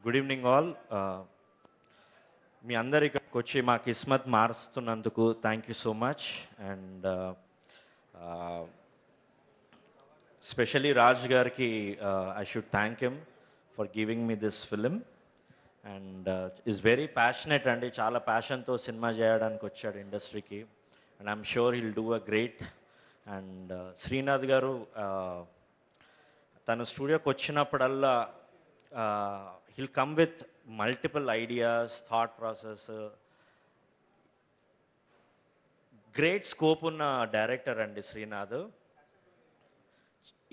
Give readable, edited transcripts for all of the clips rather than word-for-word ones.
Good evening all. మీ అందరు ఇక్కడికి వచ్చి మా కిస్మత్ మారుస్తున్నందుకు thank you so much. And specially Raj గారికి I should thank him for giving me this film. And is very passionate అండి, చాలా ప్యాషన్తో సినిమా చేయడానికి వచ్చాడు ఇండస్ట్రీకి. And I'm sure he'll do a great. And Srinath గారు తను స్టూడియోకి వచ్చినప్పుడల్లా he'll come with multiple ideas, thought process. Great scope ఉన్న డైరెక్టర్ అండి శ్రీనాథ్.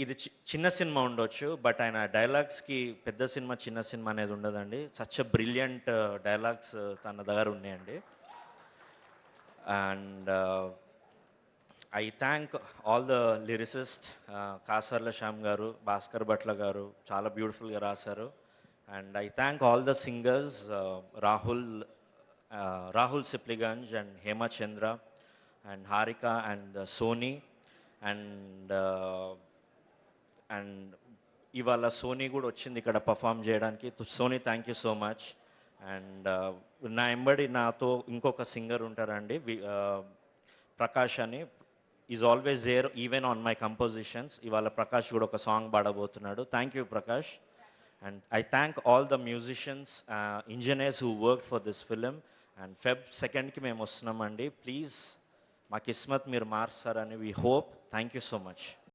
ఇది చిన్న సినిమా ఉండొచ్చు, బట్ ఆయన డైలాగ్స్కి పెద్ద సినిమా చిన్న సినిమా అనేది ఉండదండి. సచ్ అ బ్రిలియంట్ డైలాగ్స్ తన దగ్గర ఉన్నాయండి. And I thank all the lyricist, Kasarla Shyam గారు, భాస్కర్ భట్ల గారు చాలా బ్యూటిఫుల్గా రాశారు. And I thank all the singers, Rahul Sipliganj and Hema Chandra and Harika and Sony. And ఇవాళ సోనీ కూడా వచ్చింది ఇక్కడ పర్ఫామ్ చేయడానికి. Sony thank you so much. And నా ఎంబడి నాతో ఇంకొక సింగర్ ఉంటారండి, ప్రకాష్ అని. Is always there even on my compositions. ఇవాళ ప్రకాష్ కూడా ఒక సాంగ్ పాడబోతున్నాడు. Thank you Prakash. And I thank all the musicians, engineers who worked for this film. And Feb 2nd ki మేము వస్తున్నామండి. ప్లీజ్ మా కిస్మత్ మీరు మార్చారని we hope. Thank you so much.